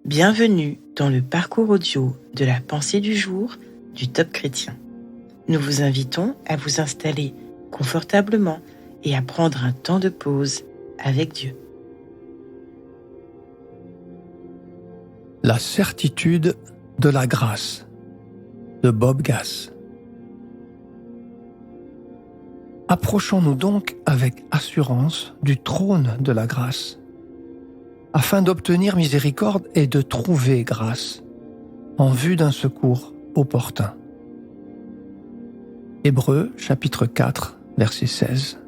Bienvenue dans le parcours audio de la pensée du jour du Top Chrétien. Nous vous invitons à vous installer confortablement et à prendre un temps de pause avec Dieu. La certitude de la grâce de Bob Gass. Approchons-nous donc avec assurance du trône de la grâce, afin d'obtenir miséricorde et de trouver grâce, en vue d'un secours opportun. Hébreux chapitre 4, verset 16.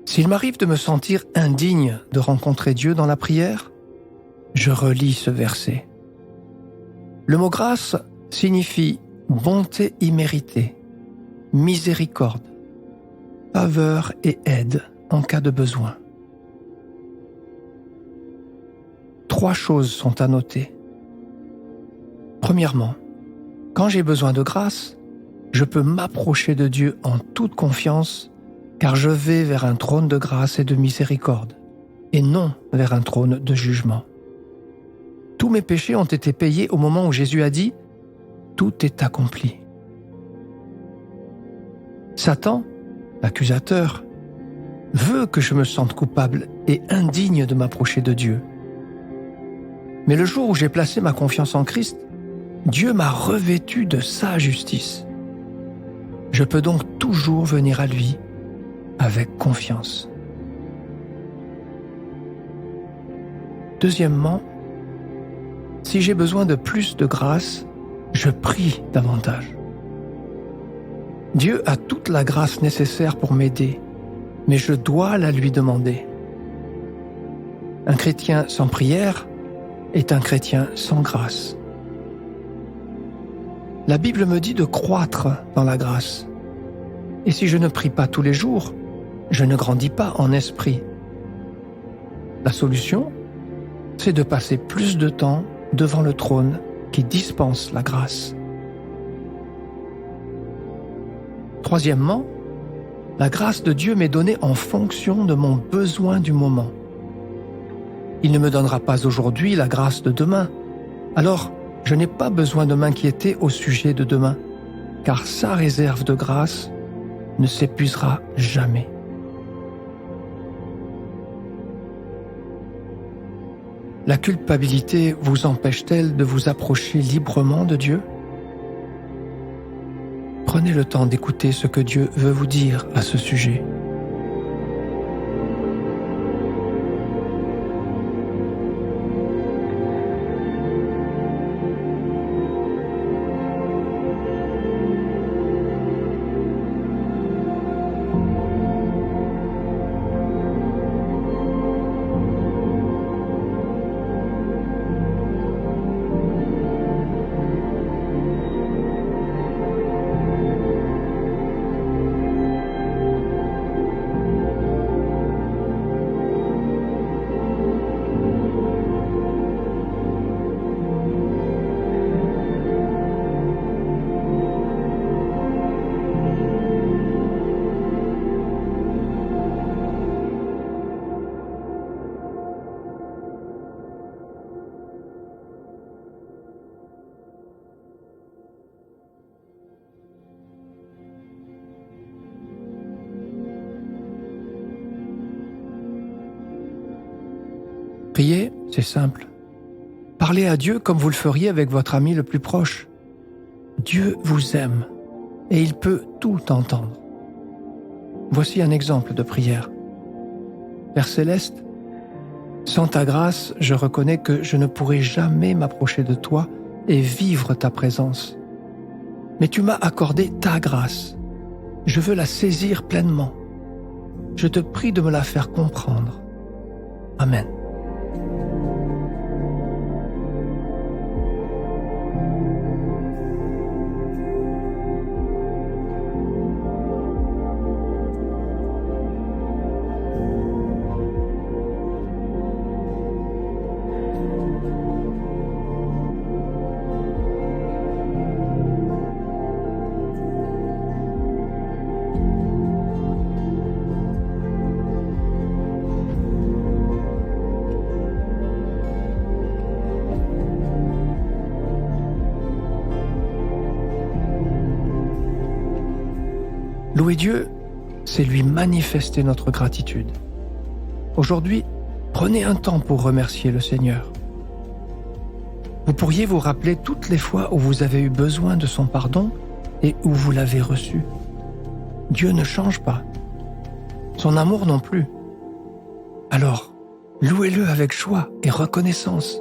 S'il m'arrive de me sentir indigne de rencontrer Dieu dans la prière, je relis ce verset. Le mot grâce signifie bonté imméritée, miséricorde, faveur et aide en cas de besoin. 3 choses sont à noter. Premièrement, quand j'ai besoin de grâce, je peux m'approcher de Dieu en toute confiance, car je vais vers un trône de grâce et de miséricorde, et non vers un trône de jugement. Tous mes péchés ont été payés au moment où Jésus a dit « Tout est accompli ». Satan, l'accusateur, veut que je me sente coupable et indigne de m'approcher de Dieu. Mais le jour où j'ai placé ma confiance en Christ, Dieu m'a revêtu de sa justice. Je peux donc toujours venir à lui avec confiance. Deuxièmement, si j'ai besoin de plus de grâce, je prie davantage. Dieu a toute la grâce nécessaire pour m'aider, mais je dois la lui demander. Un chrétien sans prière est un chrétien sans grâce. La Bible me dit de croître dans la grâce. Et si je ne prie pas tous les jours, je ne grandis pas en esprit. La solution, c'est de passer plus de temps devant le trône qui dispense la grâce. Troisièmement, la grâce de Dieu m'est donnée en fonction de mon besoin du moment. Il ne me donnera pas aujourd'hui la grâce de demain. Alors, je n'ai pas besoin de m'inquiéter au sujet de demain, car sa réserve de grâce ne s'épuisera jamais. La culpabilité vous empêche-t-elle de vous approcher librement de Dieu ? Prenez le temps d'écouter ce que Dieu veut vous dire à ce sujet. Prier, c'est simple. Parlez à Dieu comme vous le feriez avec votre ami le plus proche. Dieu vous aime et il peut tout entendre. Voici un exemple de prière. Père céleste, sans ta grâce, je reconnais que je ne pourrai jamais m'approcher de toi et vivre ta présence. Mais tu m'as accordé ta grâce. Je veux la saisir pleinement. Je te prie de me la faire comprendre. Amen. Louer Dieu, c'est lui manifester notre gratitude. Aujourd'hui, prenez un temps pour remercier le Seigneur. Vous pourriez vous rappeler toutes les fois où vous avez eu besoin de son pardon et où vous l'avez reçu. Dieu ne change pas. Son amour non plus. Alors, louez-le avec joie et reconnaissance.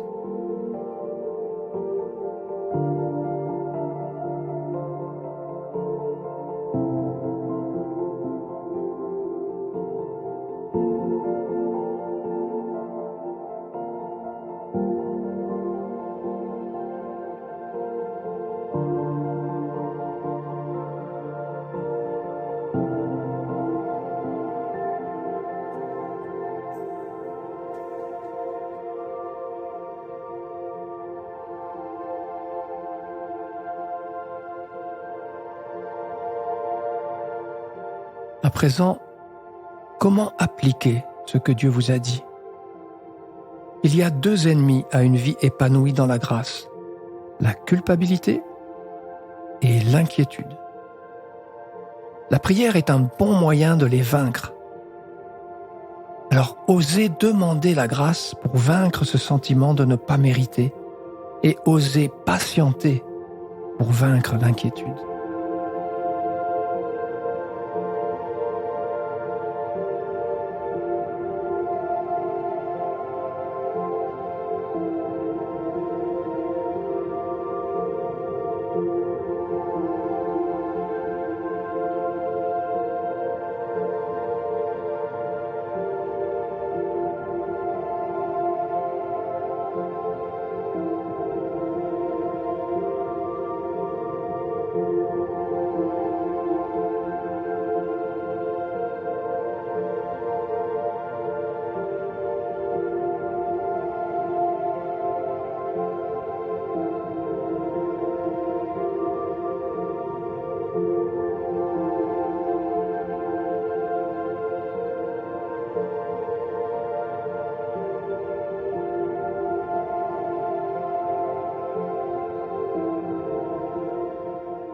À présent, comment appliquer ce que Dieu vous a dit? Il y a 2 ennemis à une vie épanouie dans la grâce, la culpabilité et l'inquiétude. La prière est un bon moyen de les vaincre. Alors osez demander la grâce pour vaincre ce sentiment de ne pas mériter et osez patienter pour vaincre l'inquiétude.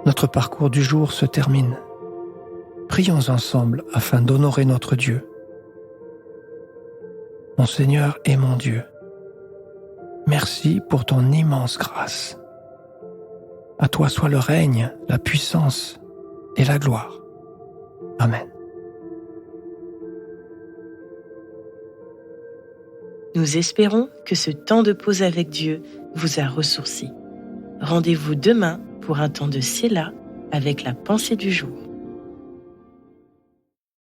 Notre parcours du jour se termine. Prions ensemble afin d'honorer notre Dieu. Mon Seigneur et mon Dieu, merci pour ton immense grâce. À toi soit le règne, la puissance et la gloire. Amen. Nous espérons que ce temps de pause avec Dieu vous a ressourci. Rendez-vous demain pour un temps de Séla avec la pensée du jour.